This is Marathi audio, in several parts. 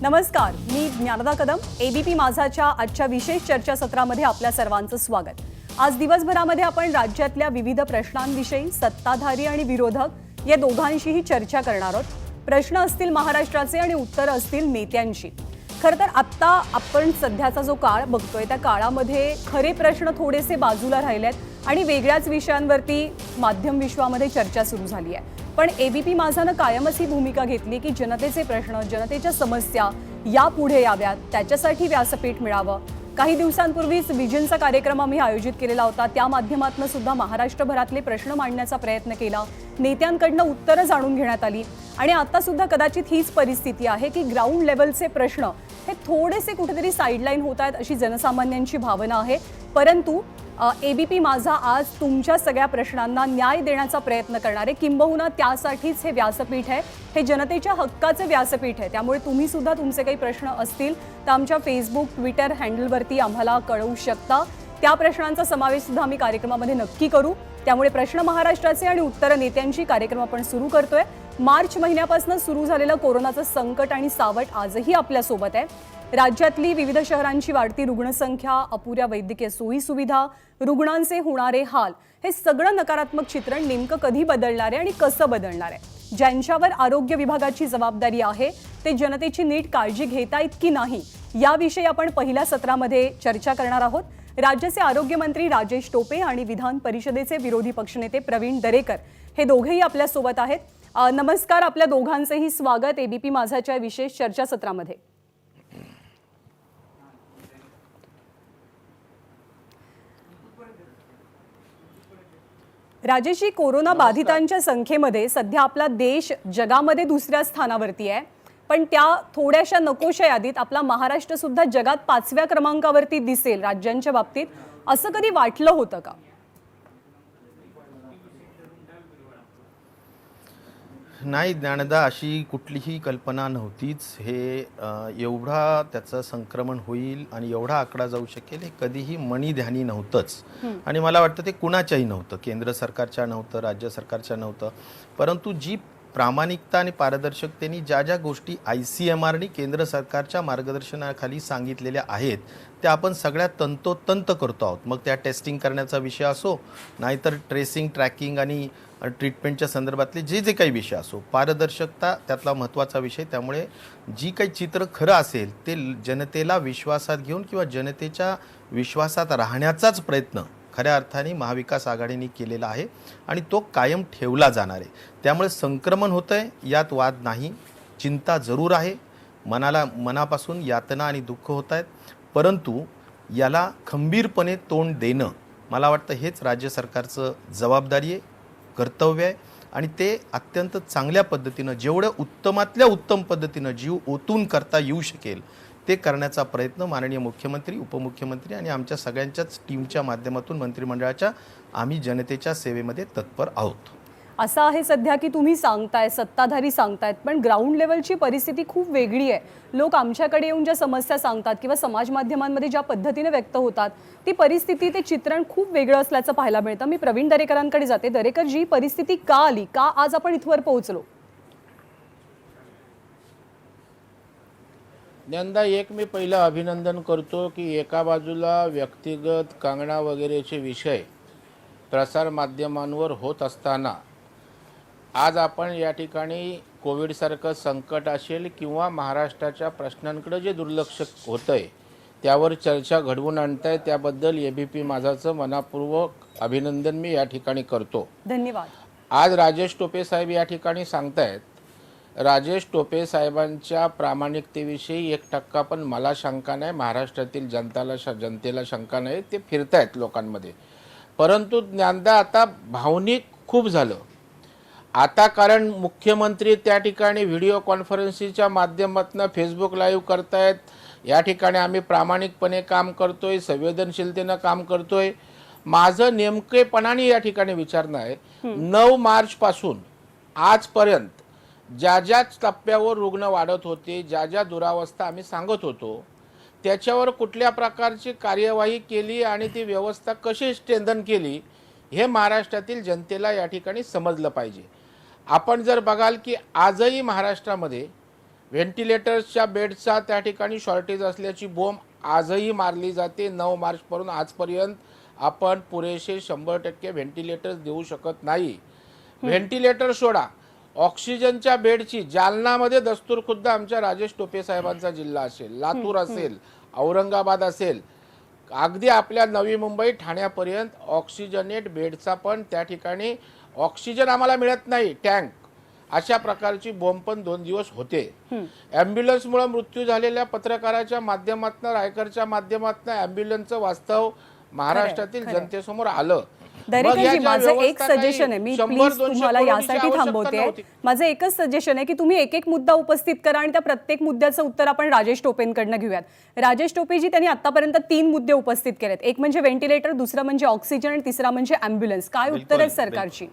नमस्कार, मी ज्ञानदा कदम. एबीपी माझाच्या आजच्या विशेष चर्चासत्रामध्ये आपल्या सर्वांचं स्वागत. आज दिवसभरामध्ये आपण राज्यातल्या विविध प्रश्नांविषयी सत्ताधारी आणि विरोधक या दोघांशीही चर्चा करणार आहोत. प्रश्न असतील महाराष्ट्राचे आणि उत्तर असतील नेत्यांची. खरं तर आत्ता आपण सध्याचा जो काळ बघतोय त्या काळामध्ये खरे प्रश्न थोडेसे बाजूला राहिलेत आणि वेगळ्याच विषयांवरती माध्यम विश्वामध्ये चर्चा सुरू झाली आहे. पण एबीपी माझानं कायमच ही भूमिका घेतली की जनतेचे प्रश्न, जनतेच्या समस्या या पुढे याव्यात, त्याच्यासाठी व्यासपीठ मिळावं. काही दिवसांपूर्वीच विजनचा कार्यक्रम आम्ही आयोजित केलेला होता. त्या माध्यमातून सुद्धा महाराष्ट्रभरातले प्रश्न मांडण्याचा प्रयत्न केला. नेत्यांकडनं उत्तरं जाणून घेण्यात आली आणि आता सुद्धा कदाचित हीच परिस्थिती आहे की ग्राउंड लेवलचे प्रश्न हे थोडेसे कुठेतरी साईडलाईन होत आहेत अशी जनसामान्यांची भावना आहे. परंतु एबीपी माझा आज तुमच्या सगळ्या प्रश्नांना न्याय देण्याचा प्रयत्न करणार आहे. किंबहुना त्यासाठीच हे व्यासपीठ आहे. हे जनतेच्या हक्काचे व्यासपीठ आहे. त्यामुळे तुम्ही सुद्धा तुमचे काही प्रश्न असतील तर आमच्या फेसबुक, ट्विटर हँडलवरती आम्हाला कळवू शकता. त्या प्रश्नांचा समावेश सुद्धा आम्ही कार्यक्रमामध्ये नक्की करू. त्यामुळे प्रश्न महाराष्ट्राचे आणि उत्तर नेत्यांची कार्यक्रम आपण सुरू करतोय. मार्च महिन्यापासून सुरू झालेलं कोरोनाचं संकट आणि सावट आजही आपल्यासोबत आहे. राज्यातली विविध शहरांची वाढती रुग्णसंख्या, अपुऱ्या वैद्यकीय सोयी सुविधा, रुग्णांचे होणारे हाल, हे सगळं नकारात्मक चित्रण नेमकं कधी बदलणार आहे आणि कसं बदलणार आहे? ज्यांच्यावर आरोग्य विभागाची जबाबदारी आहे ते जनतेची नीट काळजी घेतायत की नाही, याविषयी आपण पहिल्या सत्रामध्ये चर्चा करणार आहोत. राज्याचे आरोग्यमंत्री राजेश टोपे आणि विधान परिषदेचे विरोधी पक्षनेते प्रवीण दरेकर हे दोघेही आपल्यासोबत आहेत. नमस्कार, आपल्या दोघांचेही स्वागत एबीपी माझाच्या विशेष चर्चासत्रामध्ये. राजेशजी, कोरोना बाधितांच्या संख्येमध्ये सध्या आपला देश जगामध्ये दुसऱ्या स्थानावरती आहे, पण त्या थोड्याशा नकोशा यादीत आपला महाराष्ट्र सुद्धा जगात 5व्या क्रमांकावरती दिसेल राज्यांच्या बाबतीत, असं कधी वाटलं होतं का? नाही ज्ञानदा, अशी कुठलीही कल्पना नव्हतीच. हे एवढा त्याचं संक्रमण होईल आणि एवढा आकडा जाऊ शकेल हे कधीही मनी ध्यानी नव्हतंच. आणि मला वाटतं ते कुणाच्याही नव्हतं, केंद्र सरकारच्या नव्हतं, राज्य सरकारच्या नव्हतं. परंतु जी प्रामाणिकता आणि पारदर्शकतेने ज्या ज्या गोष्टी ICMRनी केंद्र सरकारच्या मार्गदर्शनाखाली सांगितलेल्या आहेत त्या आपण सगळ्या तंतोतंत करतो आहोत. मग त्या टेस्टिंग करण्याचा विषय असो, नाहीतर ट्रेसिंग, ट्रॅकिंग आणि ट्रीटमेंटच्या संदर्भातले जे जे काही विषय असो, पारदर्शकता त्यातला महत्त्वाचा विषय. त्यामुळे जी काही चित्र खरं असेल ते जनतेला विश्वासात घेऊन किंवा जनतेच्या विश्वासात राहण्याचाच प्रयत्न खऱ्या अर्थाने महाविकास आघाडीने केलेला आहे आणि तो कायम ठेवला जाणार आहे. त्यामुळे संक्रमण होतंय यात वाद नाही, चिंता जरूर आहे, मनापासून यातना आणि दुःख होत आहेत. परंतु याला खंबीरपणे तोंड देणं मला वाटतं हेच राज्य सरकारचं जबाबदारी आहे, कर्तव्य आहे. आणि ते अत्यंत चांगल्या पद्धतीनं, जेवढं उत्तमातल्या उत्तम पद्धतीनं जीव ओतून करता येऊ शकेल ते करण्याचा प्रयत्न माननीय मुख्यमंत्री, उपमुख्यमंत्री आणि आमच्या सगळ्यांच्याच टीमच्या माध्यमातून मंत्रिमंडळाच्या आम्ही जनतेच्या सेवेमध्ये तत्पर आहोत. असं आहे सध्या की तुम्ही सांगताय, सत्ताधारी सांगतायत, पण ग्राउंड लेवलची परिस्थिती खूप वेगळी आहे. लोक आमच्याकडे येऊन ज्या समस्या सांगतात किंवा समाज माध्यमांमध्ये ज्या पद्धतीने व्यक्त होतात ती परिस्थिती, ते चित्रण खूप वेगळं असल्याचं पाहायला मिळतं. मी प्रवीण दरेकरांकडे जाते. दरेकर जी, परिस्थिती का आली, का आज आपण इथवर पोहोचलो? यंदा एक मी पहिलं अभिनंदन करतो की एका बाजूला व्यक्तिगत कांगणा वगैरेचे विषय प्रसारमाध्यमांवर होत असताना आज आपण या ठिकाणी कोविडसारखं संकट असेल किंवा महाराष्ट्राच्या प्रश्नांकडे जे दुर्लक्ष होतं आहे त्यावर चर्चा घडवून आणताय, त्याबद्दल एबीपी माझाचं मनापूर्वक अभिनंदन मी या ठिकाणी करतो. धन्यवाद. आज राजेश टोपे साहेब या ठिकाणी सांगतायत. राजेश टोपे साहेबांच्या प्रामाणिकतेविषयी 1% पण मला शंका नाही, महाराष्ट्रातील जनतेला शंका नाही. ते फिरतायत लोकांमध्ये. परंतु ज्ञानदा, आता भावनिक खूप झालं आता, कारण मुख्यमंत्री त्या ठिकाणी व्हिडिओ कॉन्फरन्सिंगच्या माध्यमातून फेसबुक लाईव्ह करतायत. या ठिकाणी आम्ही प्रामाणिकपणे काम करतोय, संवेदनशीलतेनं काम करतोय. माझं नेमकेपणाने या ठिकाणी विचारणं आहे, 9 मार्चपासून आजपर्यंत ज्या ज्या टप्प्यावर रुग्ण वाढत होते, ज्या ज्या दुरावस्था आम्ही सांगत होतो, त्याच्यावर कुठल्या प्रकारची कार्यवाही केली आणि ती व्यवस्था कशी स्ट्रेंथन केली हे महाराष्ट्रातील जनतेला या ठिकाणी समजलं पाहिजे. आपण जर बघाल की आजही महाराष्ट्रामध्ये व्हेंटिलेटर्सच्या बेडचा त्या ठिकाणी शॉर्टेज असल्याची बोंब आजही मारली जाते. 9 मार्चपासून आजपर्यंत आपण पुरेसे 100% व्हेंटिलेटर्स देऊ शकत नाही. व्हेंटिलेटर सोडा, ऑक्सिजनच्या बेडची जालनामध्ये दस्तूर खुद्द आमच्या राजेश टोपे साहेबांचा जिल्हा असेल, लातूर असेल, औरंगाबाद असेल, अगदी आपल्या नवी मुंबई ठाण्यापर्यंत ऑक्सिजनेट बेडचा पण त्या ठिकाणी ऑक्सिजन आम्हाला मिळत नाही, टँक, अशा प्रकारची बोंब पण 2 दिवस होते. ॲम्ब्युलन्समुळे मृत्यू झालेल्या पत्रकाराच्या माध्यमातून, रायकरच्या माध्यमातून ॲम्ब्युलन्सचं वास्तव महाराष्ट्रातील जनतेसमोर आलं. दरेकरजी, माझं एक सजेशन आहे, मी प्लीज तुम्हाला यासाठी थांबवते. माझं एकच सजेशन आहे की तुम्ही एक एक मुद्दा उपस्थित करा आणि त्या प्रत्येक मुद्द्याचं उत्तर आपण राजेश टोपेंकडनं घेऊयात. राजेश टोपेजी, त्यांनी आतापर्यंत 3 मुद्दे उपस्थित केलेत. एक म्हणजे व्हेंटिलेटर, दुसरं म्हणजे ऑक्सिजन आणि तिसरा म्हणजे ॲम्ब्युलन्स. काय उत्तर आहे सरकारची?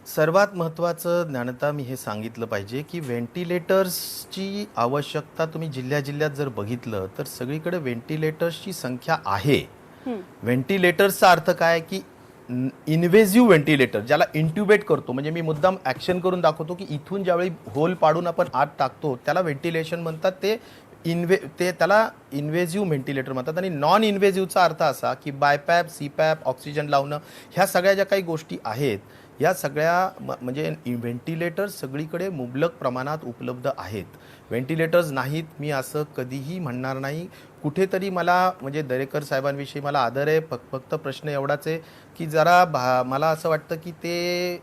सर्वात महत्त्वाचं ज्ञानता मी हे सांगितलं पाहिजे की व्हेंटिलेटर्सची आवश्यकता तुम्ही जिल्ह्यात जर बघितलं तर सगळीकडे व्हेंटिलेटर्सची संख्या आहे. व्हेंटिलेटर्सचा अर्थ काय की इन्व्हेजिव्ह व्हेंटिलेटर, ज्याला इंट्युबेट करतो, म्हणजे मी मुद्दाम ॲक्शन करून दाखवतो की इथून ज्यावेळी होल पाडून आपण आत टाकतो त्याला व्हेंटिलेशन म्हणतात. ते त्याला इन्व्हेजिव्ह व्हेंटिलेटर म्हणतात. आणि नॉन इन्व्हेजिव्हचा अर्थ असा की बायपॅप, सीपॅप, ऑक्सिजन लावणं, ह्या सगळ्या ज्या काही गोष्टी आहेत या सगळ्या म्हणजे व्हेंटिलेटर्स सगळीकडे मुबलक प्रमाणात उपलब्ध आहेत. व्हेंटिलेटर्स नाहीत मी असं कधीही म्हणणार नाही. कुठेतरी मला म्हणजे दरेकर साहेबांविषयी मला आदर आहे, फक्त प्रश्न एवढाच आहे की जरा मला असं वाटतं की ते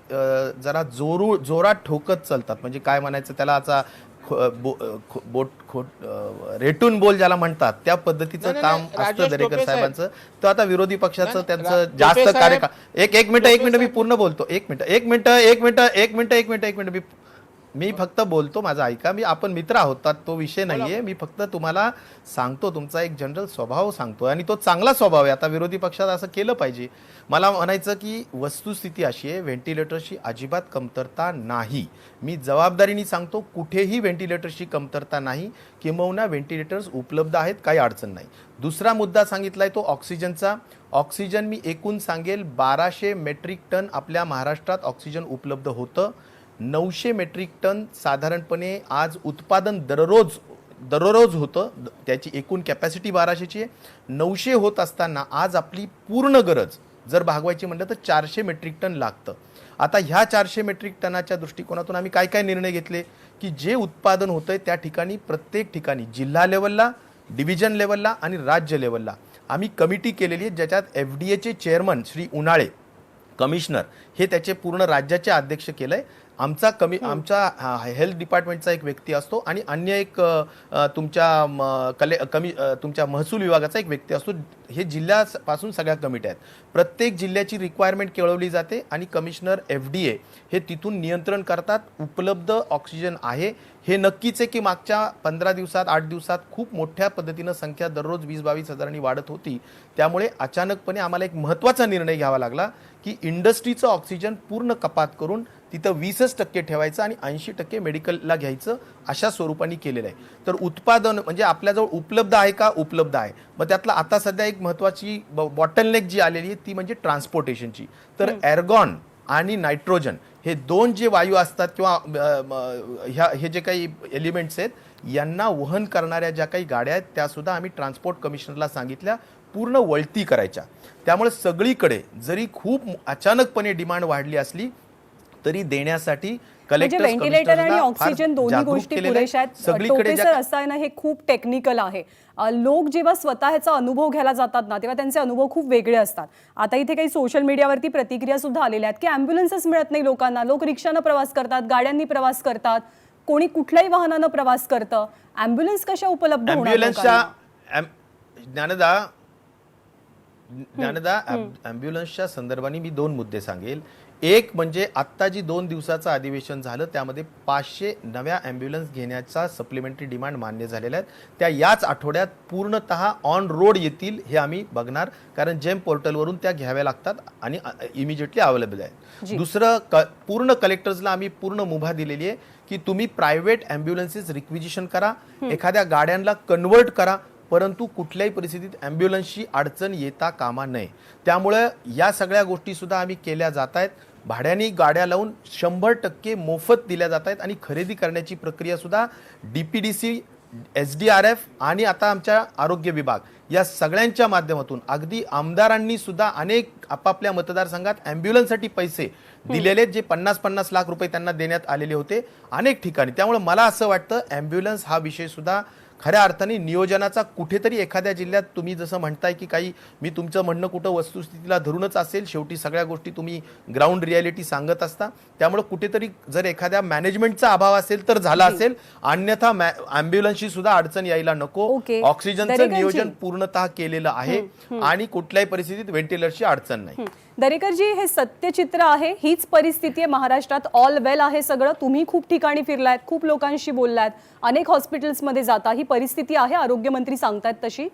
जरा जोरात ठोकत चालतात. म्हणजे काय म्हणायचं त्याला, आता रेटून बोल ज्याला म्हणतात त्या पद्धतीचं काम असतं दरेकर साहेबांचं. तर आता विरोधी पक्षाचं त्यांचं जास्त कार्यकाळ. एक मिनिट मी पूर्ण बोलतो. एक मिनिट मी फक्त बोलतो, माझं ऐका. आपण मित्र आहोत, तो विषय नाहीये. मी फक्त तुम्हाला सांगतो, तुमचा एक जनरल स्वभाव सांगतो आणि तो चांगला स्वभाव आहे. आता विरोधी पक्षात असं केलं पाहिजे. मला म्हणायचं की वस्तुस्थिती अशी आहे, व्हेंटिलेटरची अजिबात कमतरता नाही. मी जबाबदारीने सांगतो, कुठेही व्हेंटिलेटरची कमतरता नाही. किंबहुना व्हेंटिलेटर्स उपलब्ध आहेत, काही अडचण नाही. दुसरा मुद्दा सांगितलाय तो ऑक्सिजनचा. ऑक्सिजन मी एकूण सांगेल 1200 मेट्रिक टन आपल्या महाराष्ट्रात ऑक्सिजन उपलब्ध होतं. 900 मेट्रिक टन साधारणपणे आज उत्पादन दररोज होतं. त्याची एकूण कॅपॅसिटी 1200ची आहे. 900 होत असताना आज आपली पूर्ण गरज जर भागवायची म्हटलं तर 400 मेट्रिक टन लागतं. आता ह्या 400 मेट्रिक टनाच्या दृष्टिकोनातून आम्ही काय निर्णय घेतले की जे उत्पादन होतंय त्या ठिकाणी प्रत्येक ठिकाणी जिल्हा लेवलला, डिव्हिजन लेवलला आणि राज्य लेवलला आम्ही कमिटी केलेली आहे, ज्याच्यात FDAचे चेअरमन श्री उन्हाळे, कमिशनर हे त्याचे पूर्ण राज्याचे अध्यक्ष केलंय. आमच्या हेल्थ डिपार्टमेंटचा एक व्यक्ती असतो आणि अन्य एक तुमच्या महसूल विभागाचा एक व्यक्ती असतो. हे जिल्ह्यापासून सगळ्या कमिट्या आहेत. प्रत्येक जिल्ह्याची रिक्वायरमेंट केळवली जाते आणि कमिशनर FDA हे तिथून नियंत्रण करतात. उपलब्ध ऑक्सिजन आहे हे नक्कीच आहे की मागच्या 15 दिवसात 8 दिवसात खूप मोठ्या पद्धतीनं संख्या दररोज 20-22 हजारांनी वाढत होती. त्यामुळे अचानकपणे आम्हाला एक महत्त्वाचा निर्णय घ्यावा लागला की इंडस्ट्रीचं ऑक्सिजन पूर्ण कपात करून तिथं 20% ठेवायचं आणि 80% मेडिकलला घ्यायचं, अशा स्वरूपाने केलेलं आहे. तर उत्पादन म्हणजे आपल्याजवळ उपलब्ध आहे का? उपलब्ध आहे. मग त्यातला आता सध्या एक महत्त्वाची बॉटलनेक जी आलेली आहे ती म्हणजे ट्रान्सपोर्टेशनची. तर एर्गॉन आणि नायट्रोजन हे 2 जे वायू असतात किंवा हे जे काही एलिमेंट्स आहेत यांना वहन करणाऱ्या ज्या काही गाड्या आहेत त्यासुद्धा आम्ही ट्रान्सपोर्ट कमिशनरला सांगितल्या पूर्ण वळती करायच्या. त्यामुळे सगळीकडे जरी खूप अचानकपणे डिमांड वाढली असली तरी देण्यासाठी व्हेंटिलेटर आणि ऑक्सिजन दोन्ही गोष्टी पुरेशा आहेत. टोपे सर, असं आहे ना, हे खूप टेक्निकल आहे. लोक जेव्हा स्वतःचा अनुभव घ्यायला जातात ना तेव्हा त्यांचे अनुभव खूप वेगळे असतात. आता इथे काही सोशल मीडियावरती प्रतिक्रिया सुद्धा आलेल्या आहेत की ॲम्ब्युलन्सच मिळत नाही लोकांना. लोक रिक्षानं प्रवास करतात, गाड्यांनी प्रवास करतात, कोणी कुठल्याही वाहनानं प्रवास करतं. ॲम्ब्युलन्स कशा उपलब्ध होणार? ज्ञानदा, ॲम्ब्युलन्सच्या संदर्भाने मी 2 मुद्दे सांगेल. एक म्हणजे आत्ता जी 2 दिवसाचं अधिवेशन झालं त्यामध्ये 500 नव्या ॲम्ब्युलन्स घेण्याचा सप्लिमेंटरी डिमांड मान्य झालेल्या आहेत. त्या याच आठवड्यात पूर्णतः ऑन रोड येतील हे आम्ही बघणार, कारण जेम पोर्टलवरून त्या घ्याव्या लागतात आणि इमिजिएटली अवेलेबल आहेत. दुसरं, पूर्ण कलेक्टर्सला आम्ही पूर्ण मुभा दिलेली आहे की तुम्ही प्रायव्हेट ॲम्ब्युलन्सेस रिक्विजिशन करा, एखाद्या गाड्यांना कन्वर्ट करा, परंतु कुठल्याही परिस्थितीत ॲम्ब्युलन्सची अडचण येता कामा नये. त्यामुळे या सगळ्या गोष्टी सुद्धा आम्ही केल्या जात आहेत. भाड्याने गाड्या लावून 100% मोफत दिल्या जात आहेत आणि खरेदी करण्याची प्रक्रिया सुद्धा DPDC, SDRF आणि आता आमच्या आरोग्य विभाग या सगळ्यांच्या माध्यमातून अगदी आमदारांनी सुद्धा अनेक आपापल्या मतदारसंघात ॲम्ब्युलन्ससाठी पैसे दिलेले, जे 50-50 लाख रुपये त्यांना देण्यात आलेले होते अनेक ठिकाणी. त्यामुळे मला असं वाटतं ॲम्ब्युलन्स हा विषय सुद्धा खऱ्या अर्थाने नियोजनाचा कुठेतरी एखाद्या जिल्ह्यात, तुम्ही जसं म्हणताय की काही, मी तुमचं म्हणणं कुठं वस्तुस्थितीला धरूनच असेल, शेवटी सगळ्या गोष्टी तुम्ही ग्राउंड रियालिटी सांगत असता, त्यामुळे कुठेतरी जर एखाद्या मॅनेजमेंटचा अभाव असेल तर झाला असेल, अन्यथा ॲम्ब्युलन्सची सुद्धा अडचण यायला नको. ओके. ऑक्सिजनचं नियोजन पूर्णतः केलेलं आहे आणि कुठल्याही परिस्थितीत व्हेंटिलेटरची अडचण नाही. दरेकरजी, हे सत्यचित्र आहे, हीच परिस्थिती आहे महाराष्ट्रात. ऑल वेल आहे सगळं. तुम्ही खूप ठिकाणी फिरलायत, खूप लोकांशी बोललायत, अनेक हॉस्पिटल्समध्ये जाता, ही परिस्थिती आहे आरोग्यमंत्री सांगतायत तशी?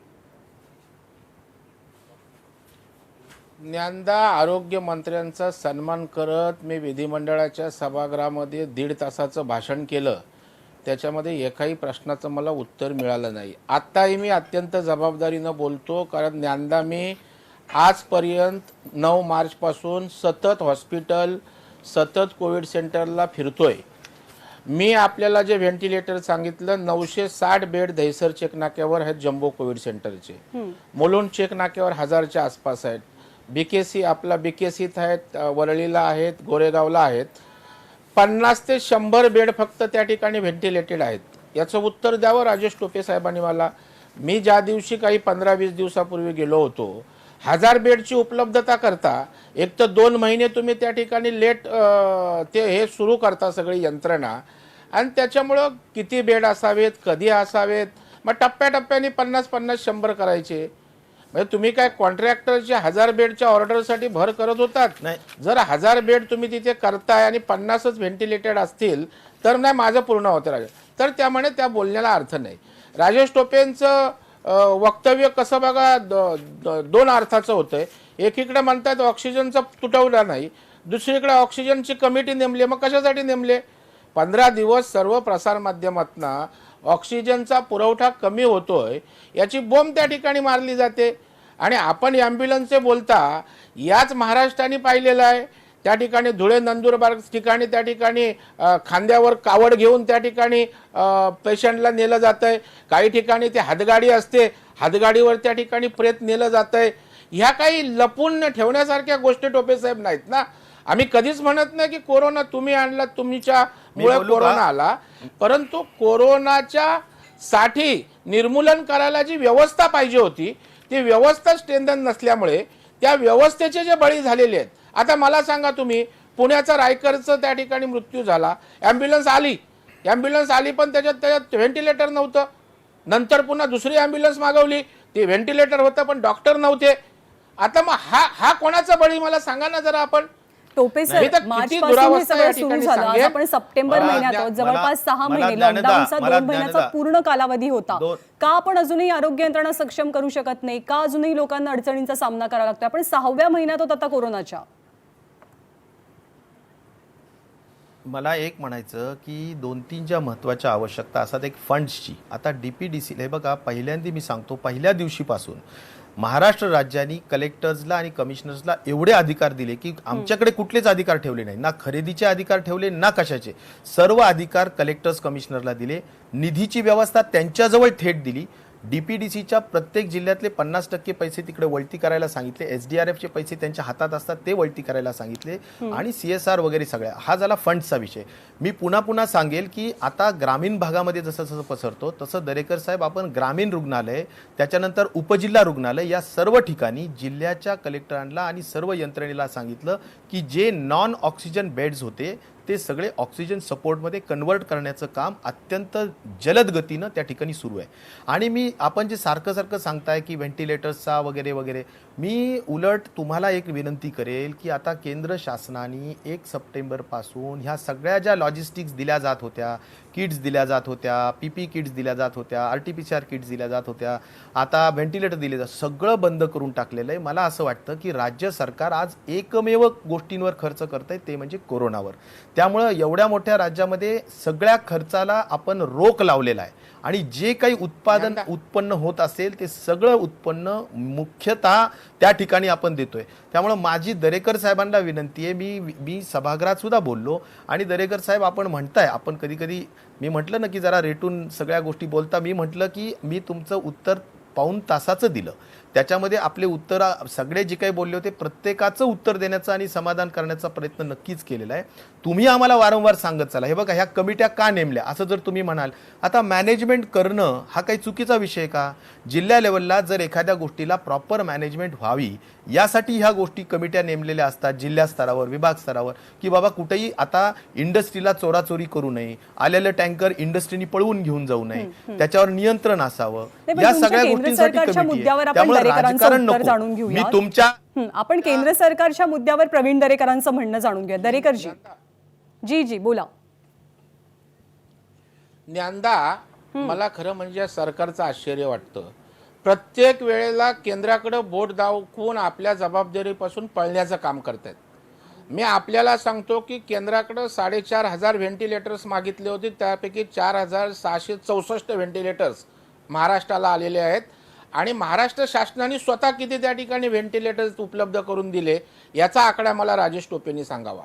ज्ञानदा आरोग्य मंत्र्यांचा सन्मान करत मी विधिमंडळाच्या सभागृहामध्ये 1.5 तासाचं भाषण केलं. त्याच्यामध्ये एकाही प्रश्नाचं मला उत्तर मिळालं नाही. आत्ताही मी अत्यंत जबाबदारीनं बोलतो, कारण ज्ञानदा मी आजपर्यंत 9 मार्चपासून सतत हॉस्पिटल, सतत कोविड सेंटरला फिरतोय. मी आपल्याला जे व्हेंटिलेटर सांगितलं, 960 बेड दहिसर चेक नाक्यावर आहेत जम्बो कोविड सेंटरचे, मुलुंड चेक नाक्यावर 1000च्या आसपास आहेत, BKCत आहेत, वरळीला आहेत, गोरेगावला आहेत. 50 ते 100 बेड फक्त त्या ठिकाणी व्हेंटिलेटेड आहेत. याचं उत्तर द्यावं राजेश टोपे साहेबांनी मला. मी ज्या दिवशी काही 15-20 दिवसापूर्वी गेलो होतो, 1000 बेडची उपलब्धता करता एक तर 2 महिने तुम्ही त्या ठिकाणी लेट ते हे सुरू करता सगळी यंत्रणा, आणि त्याच्यामुळं किती बेड असावेत, कधी असावेत, मग टप्प्याटप्प्याने 50-50, 100 करायचे. म्हणजे तुम्ही काय कॉन्ट्रॅक्टरच्या 1000 बेडच्या ऑर्डरसाठी भर करत होतात? नाही. जर 1000 बेड तुम्ही तिथे करताय आणि 50च व्हेंटिलेटेड असतील तर नाही, माझं पूर्ण होतं राजेश. तर त्यामुळे त्या बोलण्याला अर्थ नाही. राजेश टोपेंचं वक्तव्य कसं बघा, 2 अर्थाचं होतंय. एकीकडे म्हणतात ऑक्सिजनचा तुटवडा नाही, दुसरीकडे ऑक्सिजनची कमिटी नेमली. मग कशासाठी नेमले? 15 दिवस सर्व प्रसारमाध्यमातनं ऑक्सिजनचा पुरवठा कमी होतोय याची बोंब त्या ठिकाणी मारली जाते. आणि आपण ॲम्ब्युलन्सचे बोलता, याच महाराष्ट्राने पाहिलेलं आहे. त्या ठिकाणी धुळे, नंदुरबार ठिकाणी त्या ठिकाणी खांद्यावर कावड घेऊन त्या ठिकाणी पेशंटला नेलं जात आहे. काही ठिकाणी ते हातगाडी असते, हातगाडीवर त्या ठिकाणी प्रेत नेलं जात आहे. ह्या काही लपून ठेवण्यासारख्या गोष्टी टोपे साहेब नाहीत ना. आम्ही कधीच म्हणत नाही की कोरोना तुम्ही आणला, तुमच्यामुळे कोरोना आला, परंतु कोरोनाच्या साठी निर्मूलन करायला जी व्यवस्था पाहिजे होती, ती व्यवस्था स्ट्रेंथन नसल्यामुळे त्या व्यवस्थेचे जे बळी झालेले आहेत. आता मला सांगा तुम्ही, पुण्याचा रायकरचं त्या ठिकाणी मृत्यू झाला, ॲम्ब्युलन्स आली पण त्याच्यात व्हेंटिलेटर नव्हतं. नंतर पुन्हा दुसरी ॲम्ब्युलन्स मागवली, ती व्हेंटिलेटर होतं पण डॉक्टर नव्हते. आता मग हा कोणाचा बळी मला सांगा ना जरा आपण. टोपे सर, मार्च पासून हे सगळं सुरू झालं. आज आपण सप्टेंबर महिन्यात आहोत. जवळपास 6 महिने, लॉकडाऊनचा 2 महिन्याचा पूर्ण कालावधी होता. का आपण अजूनही आरोग्य यंत्रणा सक्षम करू शकत नाही? का अजूनही लोकांना अडचणींचा सामना करावा लागतो? आपण 6व्या महिन्यात होत आता कोरोनाच्या. मला एक म्हणायचं की 2-3 ज्या महत्त्वाच्या आवश्यकता असतात, एक फंड्सची. आता DPDC हे बघा, पहिल्यांदा मी सांगतो, पहिल्या दिवशीपासून महाराष्ट्र राज्याने कलेक्टर्सला आणि कमिशनर्सला एवढे अधिकार दिले की आमच्याकडे कुठलेच अधिकार ठेवले नाही, ना खरेदीचे अधिकार ठेवले ना कशाचे. सर्व अधिकार कलेक्टर्स, कमिशनरला दिले. निधीची व्यवस्था त्यांच्याजवळ थेट दिली. DPDCच्या प्रत्येक जिल्ह्यातले 50% पैसे तिकडे वळती करायला सांगितले. SDRFचे पैसे त्यांच्या हातात असतात, ते वळती करायला सांगितले. आणि CSR वगैरे सगळ्या. हा झाला फंड्सचा विषय. मी पुन्हा सांगेल की आता ग्रामीण भागामध्ये जसं जसं पसरतो तसं दरेकर साहेब, आपण ग्रामीण रुग्णालय, त्याच्यानंतर उपजिल्हा रुग्णालय, या सर्व ठिकाणी जिल्ह्याच्या कलेक्टरांना आणि सर्व यंत्रणेला सांगितलं की जे नॉन ऑक्सिजन बेड्स होते ते सगळे ऑक्सिजन सपोर्टमध्ये कन्वर्ट करण्याचं काम अत्यंत जलद गतीनं त्या ठिकाणी सुरू आहे. आणि आपण जे सारखं सांगताय की व्हेंटिलेटर्सचा वगैरे वगैरे, मी उलट तुम्हाला एक विनंती करेल की आता केंद्र शासनाने 1 सप्टेंबरपासून ह्या सगळ्या ज्या लॉजिस्टिक्स दिल्या जात होत्या, किट्स दिल्या जात होत्या, PP किट्स दिल्या जात होत्या, RT-PCR किट्स दिल्या जात होत्या, आता व्हेंटिलेटर दिले जात, सगळं बंद करून टाकलेलं आहे. मला असं वाटतं की राज्य सरकार आज एकमेव गोष्टींवर खर्च करतंय, ते म्हणजे कोरोनावर. त्यामुळं एवढ्या मोठ्या राज्यामध्ये सगळ्या खर्चाला आपण रोक लावलेला आहे. आणि जे काही उत्पन्न होत असेल ते सगळं उत्पन्न मुख्यतः त्या ठिकाणी आपण देतोय. त्यामुळे माझी दरेकर साहेबांना विनंती आहे, मी सभागृहात सुद्धा बोललो आणि दरेकर साहेब आपण म्हणताय, आपण कधी कधी मी म्हटलं ना की जरा रेटून सगळ्या गोष्टी बोलता, मी म्हटलं की मी तुमचं उत्तर पाऊण तासाचं दिलं, त्याच्यामध्ये आपले उत्तर सगळे जे काही बोलले होते प्रत्येकाचं उत्तर देण्याचा आणि समाधान करण्याचा प्रयत्न नक्कीच केलेला आहे. तुम्ही आम्हाला वारंवार सांगत चला, हे बघा ह्या कमिट्या का नेमल्या असं जर तुम्ही म्हणाल, आता मॅनेजमेंट करणं हा काही चुकीचा विषय का? जिल्हा लेवलला जर एखाद्या गोष्टीला प्रॉपर मॅनेजमेंट व्हावी यासाठी ह्या गोष्टी कमिट्या नेमलेल्या असतात, जिल्हा स्तरावर, विभाग स्तरावर, की बाबा कुठेही आता इंडस्ट्रीला चोराचोरी करू नये, आलेलं टँकर इंडस्ट्रीनी पळवून घेऊन जाऊ नये, त्याच्यावर नियंत्रण असावं, या सगळ्या गोष्टींसाठी कमिटी आहे. त्यामुळे राजकारण नको. मी तुमच्या आपण केंद्र सरकारच्या मुद्द्यावर प्रवीण दरेकरांचं म्हणणं जाणून घ्या. दरेकरजी जी जी बोला. ज्ञानदा, मला खरं म्हणजे सरकारचं आश्चर्य वाटतं. प्रत्येक वेळेला केंद्राकडे बोट दाखवून आपल्या जबाबदारीपासून पळण्याचं काम करतात. मी आपल्याला सांगतो की केंद्राकडे 4,500 व्हेंटिलेटर्स मागितले होते, त्यापैकी 4,664 व्हेंटिलेटर्स महाराष्ट्राला आलेले आहेत आणि महाराष्ट्र शासनाने स्वतः किती त्या ठिकाणी व्हेंटिलेटर्स उपलब्ध करून दिले याचा आकडा मला राजेश टोपेंनी सांगावा.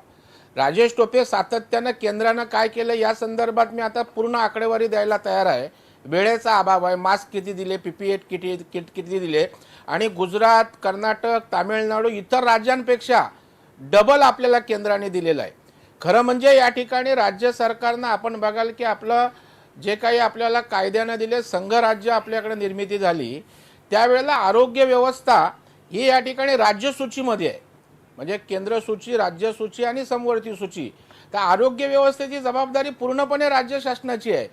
राजेश टोपे सातत्यानं केंद्रानं काय केलं या संदर्भात मी आता पूर्ण आकडेवारी द्यायला तयार आहे. वेळेचा अभाव आहे. मास्क किती दिले, PPE किट किती दिले आणि गुजरात, कर्नाटक, तामिळनाडू इतर राज्यांपेक्षा डबल आपल्याला केंद्राने दिलेलं आहे. खरं म्हणजे या ठिकाणी राज्य सरकारनं आपण बघाल की आपलं जे काही आपल्याला कायद्यानं दिले संघराज्य आपल्याकडे निर्मिती झाली त्यावेळेला आरोग्य व्यवस्था ही या ठिकाणी राज्य सूचीमध्ये आहे. म्हणजे केंद्र सूची, राज्य सूची आणि समवर्ती सूची. तर आरोग्य व्यवस्थेची जबाबदारी पूर्णपणे राज्य शासनाची आहे.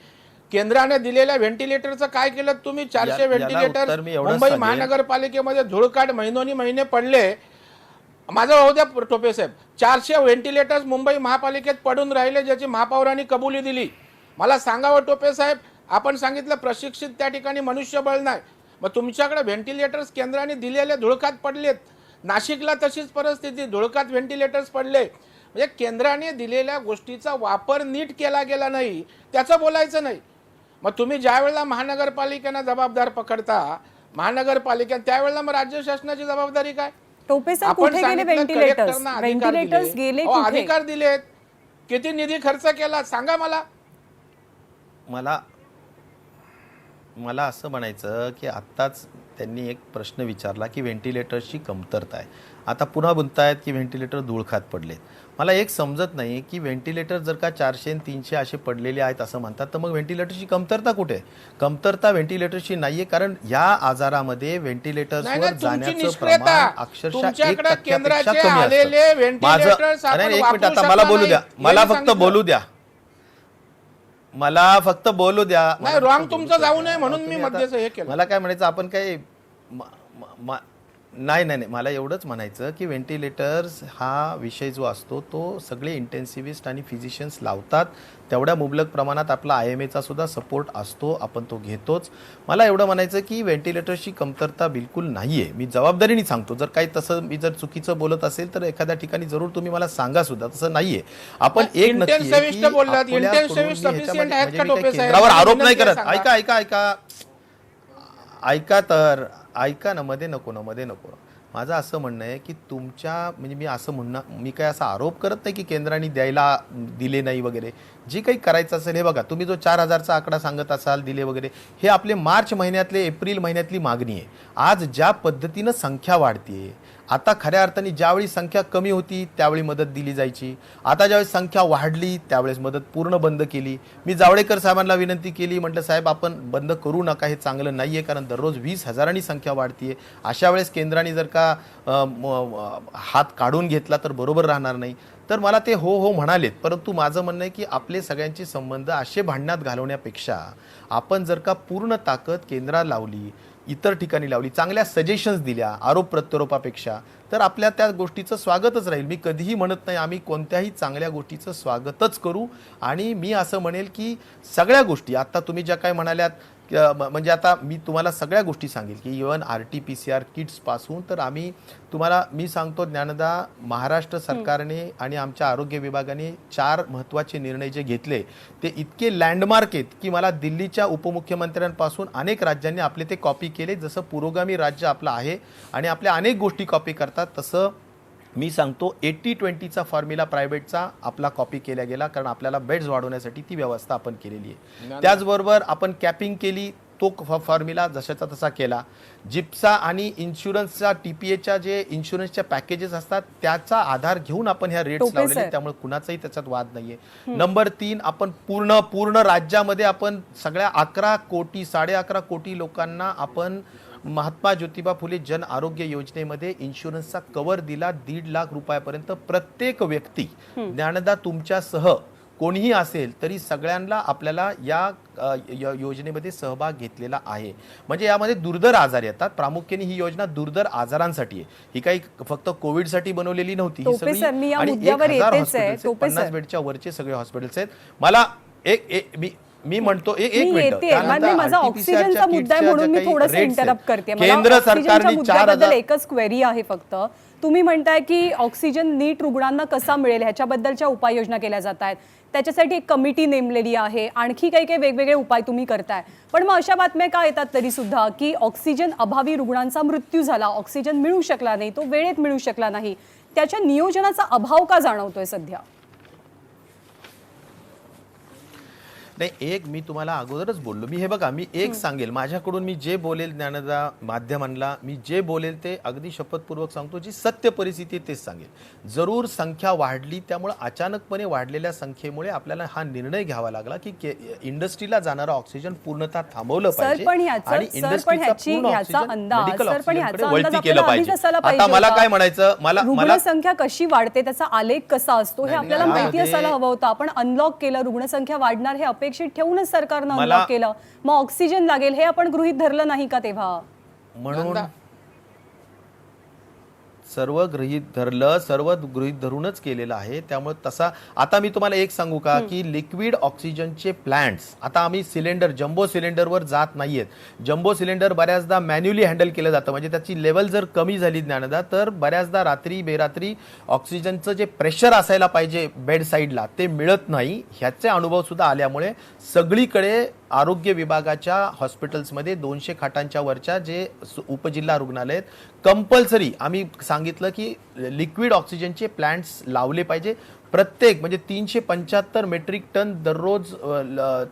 केंद्राने दिलेल्या व्हेंटिलेटरचं काय केलं तुम्ही? 400 व्हेंटिलेटर मुंबई महानगरपालिकेमध्ये धुळकाट महिने पडले. माझं होऊ द्या टोपे साहेब, 400 व्हेंटिलेटर्स मुंबई महापालिकेत पडून राहिले ज्याची महापौरांनी कबुली दिली. मला सांगावं टोपे साहेब, आपण सांगितलं प्रशिक्षित त्या ठिकाणी मनुष्यबळ नाही, मग तुमच्याकडे व्हेंटिलेटर्स केंद्राने दिलेले धुळकात पडलेत. नाशिकला तशीच परिस्थिती, धुळकात व्हेंटिलेटर्स पडले. म्हणजे केंद्राने दिलेल्या गोष्टीचा वापर नीट केला गेला नाही त्याचं बोलायचं नाही. मग तुम्ही ज्या वेळेला महानगरपालिकेला जबाबदार पकडता महानगरपालिका, त्यावेळेला मग राज्य शासनाची जबाबदारी काय? टोपे साहेब कुठे गेले व्हेंटिलेटर्स? व्हेंटिलेटर्स गेले कुठे? अधिकार दिलेत, किती निधी खर्च केला सांगा मला. मला असं म्हणायचं की आत्ताच त्यांनी एक प्रश्न विचारला की व्हेंटिलेटर्सची कमतरता आहे. आता पुन्हा म्हणतायत की व्हेंटिलेटर धुळखात पडलेत. मला एक समजत नाही की व्हेंटिलेटर जर का 400 आणि 300 असे पडलेले आहेत असं म्हणतात, तर मग व्हेंटिलेटरची कमतरता कुठे? कमतरता व्हेंटिलेटरची नाहीये, कारण या आजारामध्ये व्हेंटिलेटर्सवर जाण्याचं प्रमाण अक्षरशः 1% कमी असतं. माझं एक मिनिट, आता मला बोलू द्या, मला फक्त बोलू द्या, मला फक्त बोलू द्या. नाही रॉंग तुमचं जाऊ नये म्हणून मी मध्येच हे केलं. मला काय म्हणायचं, आपण काय नाही मला एवढंच म्हणायचं की व्हेंटिलेटर्स हा विषय जो असतो तो सगळे इंटेन्सिव्हिस्ट आणि फिजिशियन्स लावतात. तेवढ्या मुबलक प्रमाणात आपला IMAचा सुद्धा सपोर्ट असतो, आपण तो घेतोच. मला एवढं म्हणायचं की व्हेंटिलेटर्सची कमतरता बिलकुल नाही आहे. मी जबाबदारीने सांगतो, जर काही तसं मी जर चुकीचं बोलत असेल तर एखाद्या ठिकाणी जरूर तुम्ही मला सांगा सुद्धा, तसं नाहीये. आपण एक केंद्रावर आरोप नाही करत. ऐका ना, मध्ये नको. माझं असं म्हणणं आहे की तुमच्या म्हणजे मी काय असा आरोप करत नाही की केंद्राने द्यायला दिले नाही वगैरे. जे काही करायचं असेल, हे बघा, तुम्ही जो 4,000चा आकडा सांगत असाल दिले वगैरे, हे आपले मार्च महिन्यातले, एप्रिल महिन्यातली मागणी आहे. आज ज्या पद्धतीनं संख्या वाढते, आता खऱ्या अर्थाने ज्यावेळी संख्या कमी होती त्यावेळी मदत दिली जायची, आता ज्यावेळेस संख्या वाढली त्यावेळेस मदत पूर्ण बंद केली. मी जावडेकर साहेबांना विनंती केली, म्हटलं साहेब आपण बंद करू नका, हे चांगलं नाही आहे, कारण दररोज 20,000नी संख्या वाढतीये. अशा वेळेस केंद्राने जर का हात काढून घेतला तर बरोबर राहणार नाही. तर मला ते हो म्हणालेत, परंतु माझं म्हणणं आहे की आपले सगळ्यांचे संबंध असे भांडण्यात घालवण्यापेक्षा आपण जर का पूर्ण ताकद केंद्राला लावली, इतर ठिकाणी लावली, चांगल्या सजेशन्स दिल्या आरोप प्रत्यारोपापेक्षा, तर तर आपल्या त्या गोष्टीचं स्वागतच राहील. मी कधीही म्हणत नाही आम्ही कोणत्याही चांगल्या गोष्टीचं स्वागतच करू. आणि मी असं म्हणेल की सगळ्या गोष्टी आता तुम्ही ज्या काय म्हणाल्यात म्हणजे आता मी तुम्हाला सगळ्या गोष्टी सांगेल की इव्हन RT-PCR किट्सपासून तर आम्ही तुम्हाला मी सांगतो ज्ञानदा, महाराष्ट्र सरकारने आणि आमच्या आरोग्य विभागाने 4 महत्त्वाचे निर्णय जे घेतले ते इतके लँडमार्क आहेत की मला दिल्लीच्या उपमुख्यमंत्र्यांपासून अनेक राज्यांनी आपले ते कॉपी केले. जसं पुरोगामी राज्य आपलं आहे आणि आपल्या अनेक गोष्टी कॉपी करतात, तसं मी सांगतो 80-20चा फॉर्म्युला प्रायव्हेटचा आपला कॉपी केला गेला, कारण आपल्याला बेड्स वाढवण्यासाठी ती व्यवस्था आपण केलेली आहे. त्याचबरोबर आपण कॅपिंग केली, तो फॉर्म्युला जशाचा तसा केला. जिप्सा आणि इन्शुरन्सचा TPAच्या जे इन्शुरन्सच्या पॅकेजेस असतात त्याचा आधार घेऊन आपण ह्या रेट्स लावलेले, त्यामुळे कुणाचाही त्याच्यात वाद नाहीये. नंबर 3, आपण पूर्ण राज्यामध्ये आपण सगळ्या 11 कोटी 11.5 कोटी लोकांना आपण महात्मा ज्योतिबा फुले जन आरोग्य योजनेमध्ये इन्शुरन्सचा कव्हर दिला 1.5 लाख रुपयापर्यंत. प्रत्येक व्यक्ती ज्ञानदा तुमच्यासह कोणीही असेल तरी सगळ्यांना आपल्याला या योजनेमध्ये सहभाग घेतलेला आहे. म्हणजे यामध्ये दुर्धर आजार येतात, प्रामुख्याने ही योजना दुर्धर आजारांसाठी आहे. ही काही फक्त कोविडसाठी बनवलेली नव्हती, ही सगळी आणि 1000 हॉस्पिटल्स, 50 बेडच्या वरचे सगळे हॉस्पिटल्स आहेत. मला मी म्हणतो एक मिनिट, माझा ऑक्सिजनचा मुद्दा आहे म्हणून मी थोडंसं इंटरप्ट करते. केंद्र सरकारने 4000 एकच क्वेरी आहे फक्त. तुम्ही म्हणताय की ऑक्सिजन नीट रुग्णांना कसा मिळेल ह्याच्याबद्दलच्या उपाययोजना केल्या जात आहेत, त्याच्यासाठी एक कमिटी नेमलेली आहे, आणखी काही काही वेगवेगळे उपाय तुम्ही करताय. पण मग अशा बातम्या का येतात तरी सुद्धा की ऑक्सिजन अभावी रुग्णांचा मृत्यू झाला, ऑक्सिजन मिळू शकला नाही, तो वेळेत मिळू शकला नाही, त्याच्या नियोजनाचा अभाव का जाणवतोय सध्या? नाही, एक मी तुम्हाला अगोदरच बोललो, मी हे बघा, मी एक सांगेल माझ्याकडून मी जे बोलेल ज्ञानदा माध्यमांना, मी जे बोलेल ते अगदी शपथपूर्वक सांगतो, जी सत्य परिस्थिती तेच सांगेल. जरूर संख्या वाढली, त्यामुळे अचानकपणे वाढलेल्या संख्येमुळे आपल्याला हा निर्णय घ्यावा लागला की इंडस्ट्रीला जाणारा ऑक्सिजन पूर्णतः थांबवलं पाहिजे आणि इंडस्ट्रीचा पूर्ण ऑक्सिजन मेडिकल ऑक्सिजनकडे वळती केलं पाहिजे. आता मला काय म्हणायचं, मला संख्या कशी वाढते त्याचा आलेख कसा असतो हे आपल्याला माहिती असायला हवं होतं. आपण अनलॉक केलं, रुग्णसंख्या वाढणार हे अपेक्षित ठेवूनच सरकारनं अनलॉक केलं, मग ऑक्सिजन लागेल हे आपण गृहीत धरलं नाही का तेव्हा? म्हणून सर्व गृहीत धरूनच केलेलं आहे. त्यामुळे तसा आता मी तुम्हाला एक सांगू का की लिक्विड ऑक्सिजनचे प्लांट्स आता आम्ही सिलेंडर जम्बो सिलेंडरवर जात नाहीयेत. जम्बो सिलेंडर बऱ्याचदा मॅन्युअली हँडल केलं जातं, म्हणजे त्याची लेवल जर कमी झाली ज्ञानदा तर बऱ्याचदा रात्री बेरात्री ऑक्सिजनचं जे प्रेशर असायला पाहिजे बेड साईडला ते मिळत नाही. ह्याचे अनुभव सुद्धा आल्यामुळे सगळीकडे आरोग्य विभागाच्या हॉस्पिटल्समध्ये 200 खाटांच्या वरच्या जे उपजिल्हा रुग्णालय आहेत कंपल्सरी आम्ही सांगितलं की लिक्विड ऑक्सिजनचे प्लांट्स लावले पाहिजे. प्रत्येक म्हणजे 375 मेट्रिक टन दररोज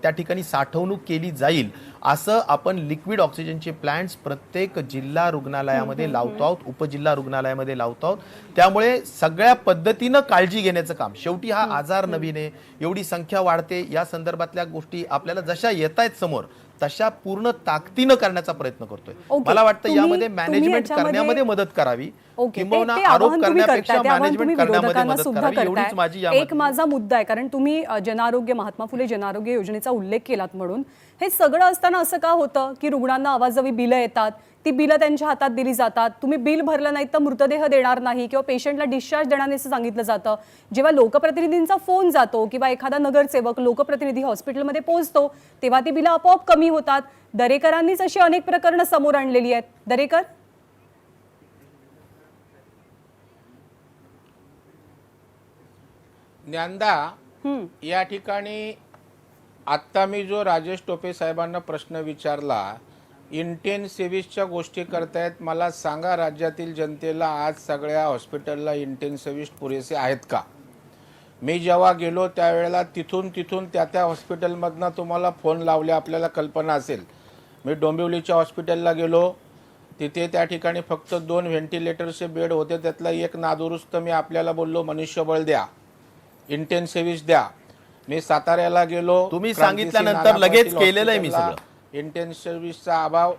त्या ठिकाणी साठवणूक केली जाईल असं आपण लिक्विड ऑक्सिजनचे प्लांट्स प्रत्येक जिल्हा रुग्णालयामध्ये लावतो आहोत, उपजिल्हा रुग्णालयामध्ये लावतो आहोत. त्यामुळे सगळ्या पद्धतीनं काळजी घेण्याचं काम. शेवटी हा आजार नवीन आहे, एवढी संख्या वाढते, या संदर्भातल्या गोष्टी आपल्याला जशा येत आहेत समोर तशा पूर्ण ताकदीनं करण्याचा प्रयत्न करतोय. मला वाटतं यामध्ये मॅनेजमेंट करण्यामध्ये मदत करावी, किंवा आरोप करण्यापेक्षा मॅनेजमेंट करण्यामध्ये मदत करावी, एवढीच माझी एक माझा मुद्दा आहे. कारण तुम्ही जनआरोग्य महात्मा फुले जनआरोग्य योजनेचा उल्लेख केलात म्हणून हे सगळं असताना असं का होतं की रुग्णांना अवाजवी बिलं येतात, ती बिलं त्यांच्या हातात दिली जातात, तुम्ही बिल भरलं नाही तर मृतदेह देणार नाही किंवा पेशंटला डिस्चार्ज देणार नाही असं सांगितलं जातं. जेव्हा लोकप्रतिनिधींचा फोन जातो किंवा एखादा नगरसेवक लोकप्रतिनिधी हॉस्पिटलमध्ये पोहोचतो तेव्हा ती बिलं आपोआप कमी होतात. दरेकरांनीच अशी अनेक प्रकरणं समोर आणलेली आहेत. दरेकर, ज्ञानदा, या ठिकाणी आता मी जो राजेश टोपे साहेबांना प्रश्न विचारला, इंटेन्सिव्हिस्टच्या गोष्टी करतायत, मला सांगा राज्यातील जनतेला आज सगळ्या हॉस्पिटलला इंटेन्सिव्हिस्ट पुरेसे आहेत का? मी जेव्हा गेलो त्यावेळेला तिथून त्या हॉस्पिटलमधनं तुम्हाला फोन लावले, आपल्याला कल्पना असेल. मी डोंबिवलीच्या हॉस्पिटलला गेलो, तिथे त्या ठिकाणी फक्त 2 व्हेंटिलेटरचे बेड होते, त्यातला एक नादुरुस्त. मी आपल्याला बोललो मनुष्यबळ द्या, इंटेन्सिव्हिस्ट द्या. मी साताऱ्याला गेलो, तुम्ही सांगितल्यानंतर लगेच केलेलं आहे मी सगळं. इंटेन्सिव्हिस्टचा अभाव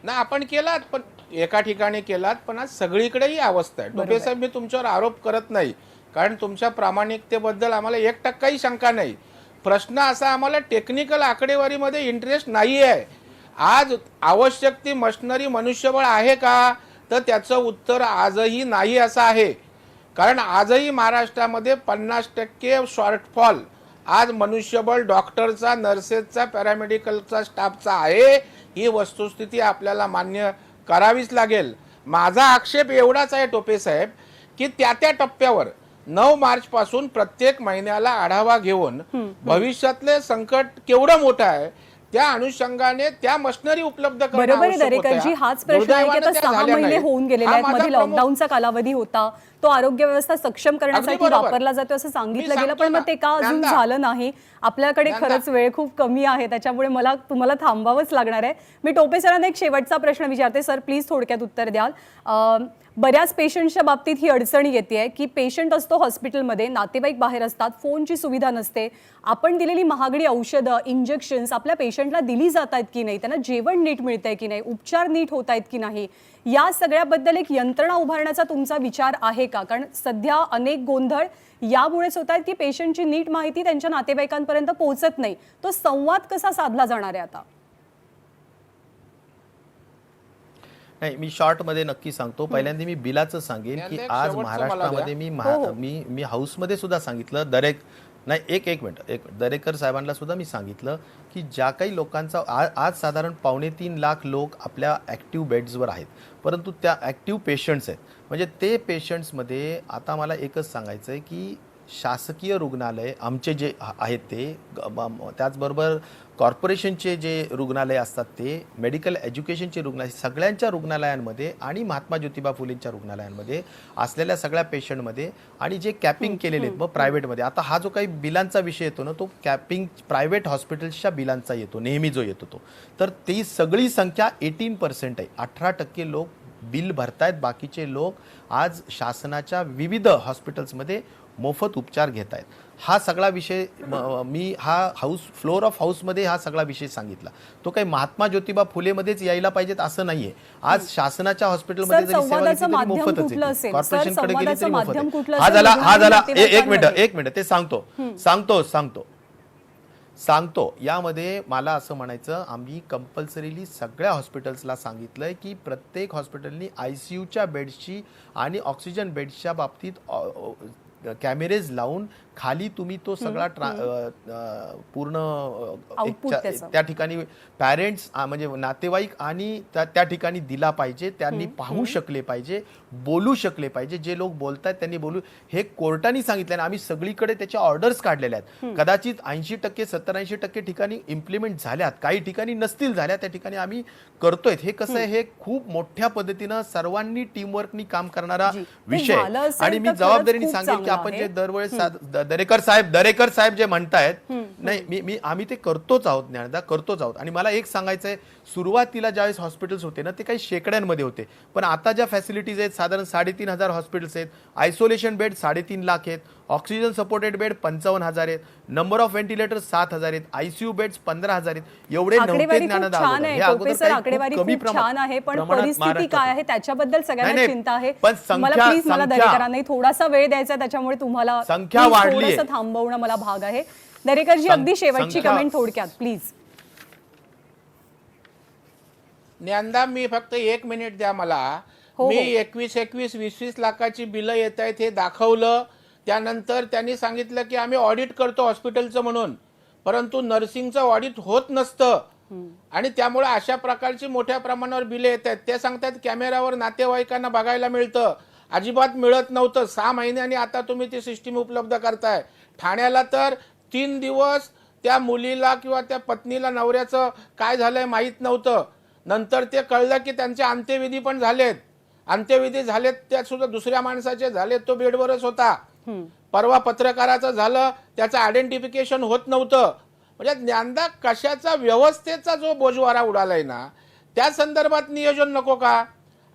नाही आपण केलात, पण एका ठिकाणी केलात, पण आज सगळीकडे ही अवस्था आहे. टोपे साहेब, मी तुमच्यावर आरोप करत नाही, कारण तुमच्या प्रामाणिकतेबद्दल आम्हाला 1% शंका नाही. प्रश्न असा, आम्हाला टेक्निकल आकडेवारीमध्ये इंटरेस्ट नाही आहे. आज आवश्यक ती मशिनरी मनुष्यबळ आहे का? तर त्याचं उत्तर आजही नाही असं आहे. कारण आजही महाराष्ट्रामध्ये 50% शॉर्टफॉल आज मनुष्यबळ डॉक्टरचा, नर्सेसचा, पॅरामेडिकलचा स्टाफचा आहे. ही वस्तुस्थिती आपल्याला मान्य करावीच लागेल. माझा आक्षेप एवढाच आहे टोपे साहेब की त्या टप्प्यावर 9 मार्च पासून प्रत्येक महिन्याला आढावा घेऊन भविष्यातले संकट केवढं मोठं आहे त्या अनुषंगाने त्या मशनरी उपलब्ध करणं बरोबर आहे आवश्यक होतं. दरेकरजी, हाच प्रश्न आहे की दुर्दैवानं आता त्या 6 झाल्या महिने नाहीत. होऊन गेलेले हा आहेत. माझा मध्ये प्रमुख- लॉकडाऊनचा कालावधी होता, तो आरोग्य व्यवस्था सक्षम करण्यासाठी बरोबर. वापरला जातो असं सांगितलं मी गेलं, सांगतो पण मग ना, ते का अजून ज्ञानदा. झालं नाही? आपल्याकडे ज्ञानदा. खरंच वेळ खूप कमी आहे, त्याच्यामुळे मला तुम्हाला थांबावंच लागणार आहे. मी टोपे सरांना एक शेवटचा प्रश्न विचारते. सर प्लीज थोडक्यात उत्तर द्याल. बऱ्याच पेशंटच्या बाबतीत ही अडचणी येते की पेशंट असतो हॉस्पिटलमध्ये, नातेवाईक बाहेर असतात, फोनची सुविधा नसते, आपण दिलेली महागडी औषधं, इंजेक्शन्स आपल्या पेशंटला दिली जात आहेत की नाही, त्यांना जेवण नीट मिळतंय की नाही, उपचार नीट होत आहेत की नाही, या सगळ्याबद्दल एक यंत्रणा उभारण्याचा तुमचा विचार आहे का? कारण सध्या अनेक गोंधळ यामुळेच होत आहेत की पेशंटची नीट माहिती त्यांच्या नातेवाईकांपर्यंत पोहोचत नाही. तो संवाद कसा साधला जाणार आहे आता? नाही, मी शॉर्टमध्ये नक्की सांगतो. पहिल्यांदा मी बिलाचं सांगेन की एक आज शेवटचं मला महाराष्ट्रामध्ये मी हाऊसमध्ये सुद्धा सांगितलं, एक मिनिट दरेकर साहेबांना सुद्धा मी सांगितलं की ज्या काही लोकांचा आज साधारण 2.25 लाख लोक आपल्या ॲक्टिव्ह बेड्सवर आहेत, परंतु त्या ॲक्टिव्ह पेशंट्स आहेत. म्हणजे ते पेशंट्समध्ये आता मला एकच सांगायचं आहे की शासकीय रुग्णालय आमचे जे आहेत ते, त्याचबरोबर कॉर्पोरेशनचे जे रुग्णालय असतात ते, मेडिकल एज्युकेशनचे रुग्णालय, सगळ्यांच्या रुग्णालयांमध्ये आणि महात्मा ज्योतिबा फुलेंच्या रुग्णालयांमध्ये असलेल्या सगळ्या पेशंटमध्ये आणि जे कॅपिंग केलेले आहेत मग प्रायव्हेटमध्ये, आता हा जो काही बिलांचा विषय येतो ना, तो कॅपिंग प्रायव्हेट हॉस्पिटल्सच्या बिलांचा येतो, नेहमी जो येतो तो, तर ती सगळी संख्या 18% आहे. 18% लोक बिल भरतायत, बाकीचे लोक आज शासनाच्या विविध हॉस्पिटल्समध्ये मोफत उपचार घेत आहेत. हा सगळा विषय मी फ्लोर ऑफ हाऊसमध्ये हा सगळा विषय सांगितला. तो काही महात्मा ज्योतिबा फुलेमध्येच यायला पाहिजेत असं नाहीये. आज शासनाच्या हॉस्पिटलमध्ये जरी सेवा घेतली तरी मोफतच आहे, कॉर्पोरेशनकडे गेली तरी मोफत आहे. हा झाला एक मिनिट ते सांगतो. यामध्ये मला असं म्हणायचं, आम्ही कंपल्सरीली सगळ्या हॉस्पिटल्सला सांगितलंय की प्रत्येक हॉस्पिटलनी ICUच्या बेड्सची आणि ऑक्सिजन बेड्सच्या बाबतीत कॅमेरेज लावून खाली तुम्ही तो सगळा पूर्ण त्या ठिकाणी पॅरेंट्स म्हणजे नातेवाईक आणि त्या ठिकाणी दिला पाहिजे. त्यांनी पाहू शकले पाहिजे, बोलू शकले पाहिजे. जे लोक बोलतात त्यांनी बोलू. हे कोर्टाने सांगितलं, आम्ही सगळीकडे त्याच्या ऑर्डर्स काढलेल्या आहेत. कदाचित 80%, 70-80% ठिकाणी इम्प्लिमेंट झाल्यात, काही ठिकाणी नसतील झाल्या, त्या ठिकाणी आम्ही करतोय. हे कसं आहे, हे खूप मोठ्या पद्धतीनं सर्वांनी टीमवर्कनी काम करणारा विषय. आणि मी जबाबदारीने सांगेन की आपण जे दरवेळेस दरेकर साहेब जे म्हणतायत, नाही आम्ही ते करतोच आहोत, ज्ञानदा करतोच आहोत. आणि मला एक सांगायचंय, सुरुवातीला ज्यावेळेस हॉस्पिटल्स होते ना, ते काही शेकड्यांमध्ये होते, पण आता ज्या फॅसिलिटीज आहेत, साधारण 3,500 हॉस्पिटल्स आहेत, आयसोलेशन बेड 3.5 लाख आहेत, ऑक्सिजन सपोर्टेड बेड 55,000 आहेत, नंबर ऑफ व्हेंटिलेटर 7,000 आहेत, ICU बेड्स 15,000 आहेत. एवढे नव्हते ज्ञानदा. आकडेवारी खूप छान आहे, पण परिस्थिती काय आहे त्याच्याबद्दल सगळ्यांना चिंता आहे. मला प्लीज दरेकरांना थोडासा वेळ द्यायचा, त्याच्यामुळे तुम्हाला संख्या वाढली थांबवणं मला भाग आहे. दरेकरजी अगदी शेवटची कमेंट थोडक्यात प्लीज. ज्ञानदा, मी फक्त 1 मिनिट द्या मला. मी 21-20 लाखाची बिलं येत आहेत हे दाखवलं. त्यानंतर त्यांनी सांगितलं की आम्ही ऑडिट करतो हॉस्पिटलचं म्हणून, परंतु नर्सिंगचं ऑडिट होत नसतं आणि त्यामुळे अशा प्रकारची मोठ्या प्रमाणावर बिले येत आहेत. ते सांगतात कॅमेरावर नातेवाईकांना बघायला मिळतं, अजिबात मिळत नव्हतं. 6 महिन्यांनी आता तुम्ही ती सिस्टीम उपलब्ध करताय. ठाण्याला तर 3 दिवस त्या मुलीला किंवा त्या पत्नीला, नवऱ्याचं काय झालंय माहीत नव्हतं. नंतर ते कळलं की त्यांचे अंत्यविधी पण झालेत. अंत्यविधी झालेत त्यात सुद्धा दुसऱ्या माणसाचे झालेत, तो बेडवरच होता. परवा पत्रकाराचं झालं, त्याचं आयडेंटिफिकेशन होत नव्हतं. म्हणजे ज्ञानदा, कशाचा व्यवस्थेचा जो बोजवारा उडालाय ना, त्या संदर्भात नियोजन नको का?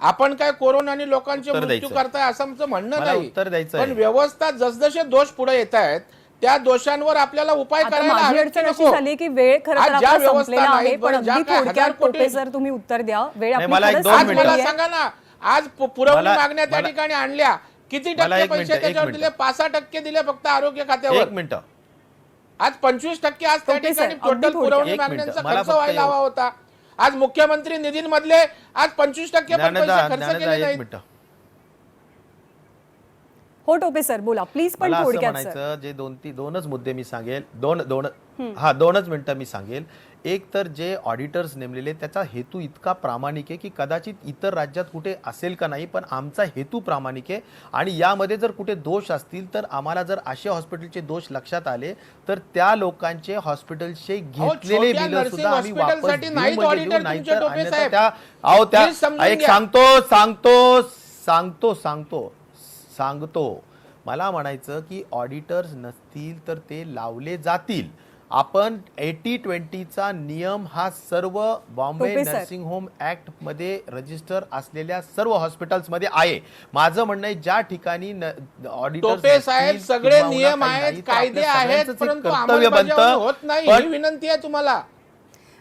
आपण काय कोरोनाने लोकांचे मृत्यू करताय असं आमचं म्हणणं नाही, पण व्यवस्था जसजसे दोष पुढे येत आहेत त्या दोषांवर आपल्याला उपाय करायला झाली की वेळ खरं तर आपला संपलेला आहे, पण अगदी थोडक्यात प्रोफेसर तुम्ही उत्तर द्या. वेळ आपली खरंच संपलेली आहे. सांगा ना, आज पुरवणी मागण्या त्या ठिकाणी आणल्या, किती टक्के पैसे त्याच्यावर दिले? 5-6% दिले फक्त आरोग्य खात्यावर. 1 मिनिट. आज 25% आज त्या ठिकाणी टोटल पुरवणी मागण्यांचा खर्च व्हायला हवा होता. आज मुख्यमंत्री निधीमधले आज 25% पण पैसे खर्च ज्ञानदा केले एक नाहीत. मिनिट. हो टोपे सर बोला प्लीज, पण मला असं थोडक्यात सर. म्हणायचं जे दोनच मुद्दे मी सांगेल, दोनच मिनिटं मी सांगेल. एक तर जे ऑडिटर्स नेमलेले त्याचा हेतू इतका प्रामाणिक आहे की कदाचित इतर राज्यात कुठे असेल का नाही, पण आमचा हेतू प्रामाणिक आहे. आणि यामध्ये जर कुठे दोष असतील तर आम्हाला जर असे हॉस्पिटलचे दोष लक्षात आले तर त्या लोकांचे हॉस्पिटलचे घेतलेले छोट्या बिल सुद्धा आम्ही nursing वापस hospitalसाठी देऊ, नाहीत म्हणजे auditor देऊ, नाही तुमचे तर टोपे अन्यथा साहेब. त्या Please समजून एक घ्या. सांगतो मला म्हणायचं की ऑडिटर्स नसतील तर ते लावले जातील. आपण 80-20चा नियम हा सर्व Bombay Tope sir. Nursing home act मध्ये रजिस्टर असलेल्या सर्व हॉस्पिटल्स मध्ये आहे. माझं म्हणणं आहे ज्या ठिकाणी टोपे साहेब सगळे नियम आहेत, कायदे आहेत, परंतु अंमलबजावणी होत नाही. ही विनंती आहे तुम्हाला.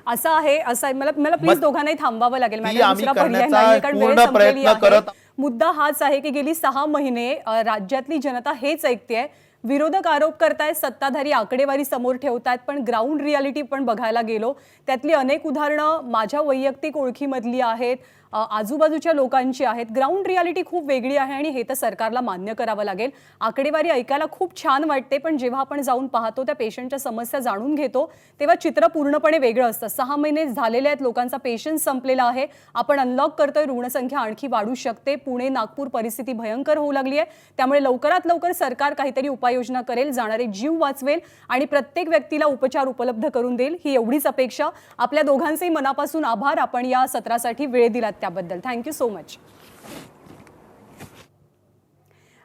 असं आहे मला प्लीज दोघांनाही थांबावं लागेल. ती माझ्या आम्ही दुसरा पर्याय करण्याचा नाहीये, कारण वेळ पूर्ण संपलेली प्रयत्न आहे. करत. मुद्दा हाच आहे की गेली 6 महिने राज्यातली जनता हेच ऐकतेय. विरोधक आरोप करतायत, सत्ताधारी आकडेवारी समोर ठेवतायत, पण ग्राउंड रियालिटी पण बघायला गेलो त्यातली अनेक उदाहरणं माझ्या वैयक्तिक ओळखीमधली आहेत, आजूबाजूच्या लोकांची आहेत. ग्राउंड रियालिटी खूप वेगळी आहे आणि हे तर सरकारला मान्य करावं लागेल. आकडेवारी ऐकायला खूप छान वाटते, पण जेव्हा आपण जाऊन पाहतो त्या पेशंटच्या समस्या जाणून घेतो तेव्हा चित्र पूर्णपणे वेगळं असतं. 6 महिने झालेले आहेत, लोकांचा पेशन्स संपलेला आहे. आपण अनलॉक करतोय, रुग्णसंख्या आणखी वाढू शकते. पुणे नागपूर परिस्थिती भयंकर होऊ लागली आहे. त्यामुळे लवकरात लवकर सरकार काहीतरी उपाययोजना करेल, जाणारे जीव वाचवेल आणि प्रत्येक व्यक्तीला उपचार उपलब्ध करून देईल, ही एवढीच अपेक्षा. आपल्या दोघांचेही मनापासून आभार, आपण या सत्रासाठी वेळ दिलात त्याबद्दल. Thank you so much.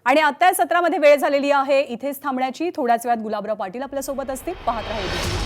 आणि आता या सत्रामध्ये वेळ झालेली आहे इथेच थांबण्याची. थोड्याच वेळात गुलाबराव पाटील आपल्यासोबत असतील. पाहत राहा ABP.